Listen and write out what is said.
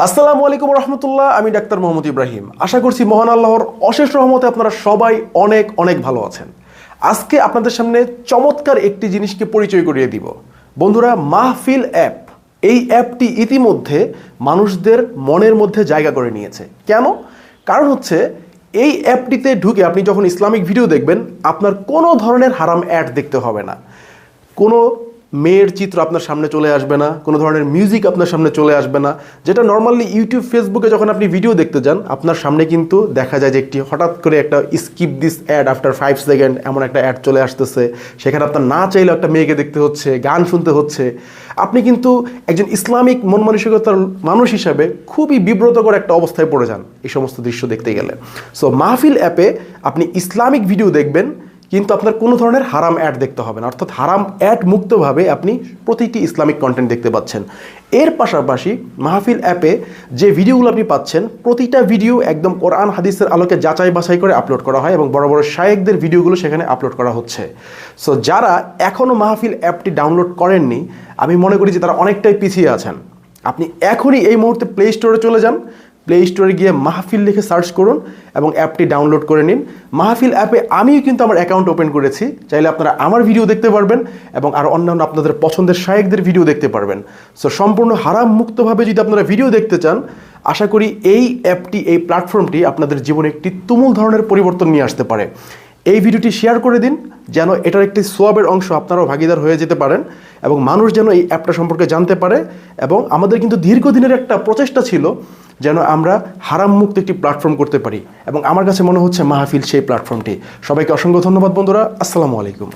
আসসালামু আলাইকুম রহমতুল্লাহ। আমি ডাক্তার মোহাম্মদ ইব্রাহিম। আশা করছি মহান আল্লাহর অশেষ রহমতে আপনারা সবাই অনেক অনেক ভালো আছেন। আজকে আপনাদের সামনে চমৎকার একটি জিনিসকে পরিচয় করিয়ে দিব। বন্ধুরা, মাহফিল অ্যাপ, এই অ্যাপটি ইতিমধ্যে মানুষদের মনের মধ্যে জায়গা করে নিয়েছে। কেন? কারণ হচ্ছে এই অ্যাপটিতে ঢুকে আপনি যখন ইসলামিক ভিডিও দেখবেন, আপনার কোনো ধরনের হারাম অ্যাড দেখতে হবে না। কোনো মেয়ের চিত্র আপনার সামনে চলে আসবে না, কোনো ধরনের মিউজিক আপনার সামনে চলে আসবে না, যেটা নর্মালি ইউটিউব ফেসবুকে যখন আপনি ভিডিও দেখতে যান আপনার সামনে কিন্তু দেখা যায় যে একটি হঠাৎ করে একটা skip this ad after 5 second এমন একটা অ্যাড চলে আসতেছে। সেখানে আপনার না চাইলেও একটা মেয়েকে দেখতে হচ্ছে, গান শুনতে হচ্ছে। আপনি কিন্তু একজন ইসলামিক মন মানসিকতার মানুষ হিসাবে খুবই বিব্রতকর একটা অবস্থায় পড়ে যান এই সমস্ত দৃশ্য দেখতে গেলে। সো মাহফিল অ্যাপে আপনি ইসলামিক ভিডিও দেখবেন, কিন্তু আপনার কোনো ধরনের হারাম অ্যাড দেখতে হবে না, অর্থাৎ হারাম অ্যাড মুক্তভাবে আপনি প্রতিটি ইসলামিক কন্টেন্ট দেখতে পাচ্ছেন। এর পাশাপাশি মাহফিল অ্যাপে যে ভিডিওগুলো আপনি পাচ্ছেন, প্রতিটা ভিডিও একদম কোরআন হাদিসের আলোকে যাচাই বাছাই করে আপলোড করা হয় এবং বড় বড় শায়েখদের ভিডিওগুলো সেখানে আপলোড করা হচ্ছে। সো যারা এখনও মাহফিল অ্যাপটি ডাউনলোড করেননি, আমি মনে করি যে তারা অনেকটাই পিছিয়ে আছেন। আপনি এখনই এই মুহূর্তে প্লে স্টোরে চলে যান, প্লে স্টোরে গিয়ে মাহফিল লিখে সার্চ করুন এবং অ্যাপটি ডাউনলোড করে নিন। মাহফিল অ্যাপে আমিও কিন্তু আমার অ্যাকাউন্ট ওপেন করেছি, চাইলে আপনারা আমার ভিডিও দেখতে পারবেন এবং আরও অন্যান্য আপনাদের পছন্দের শায়েখদের ভিডিও দেখতে পারবেন। সো সম্পূর্ণ হারাম মুক্তভাবে যদি আপনারা ভিডিও দেখতে চান, আশা করি এই অ্যাপটি, এই প্ল্যাটফর্মটি আপনাদের জীবনে একটি তুমুল ধরনের পরিবর্তন নিয়ে আসতে পারে। এই ভিডিওটি শেয়ার করে দিন, যেন এটার একটি সোয়াবের অংশ আপনারাও ভাগিদার হয়ে যেতে পারেন এবং মানুষ যেন এই অ্যাপটা সম্পর্কে জানতে পারে। এবং আমাদের কিন্তু দীর্ঘদিনের একটা প্রচেষ্টা ছিল যেন আমরা হারাম মুক্ত একটি প্ল্যাটফর্ম করতে পারি, এবং আমার কাছে মনে হচ্ছে মাহফিল সেই প্ল্যাটফর্মটি। সবাইকে অসংখ্য ধন্যবাদ বন্ধুরা। আসসালামু আলাইকুম।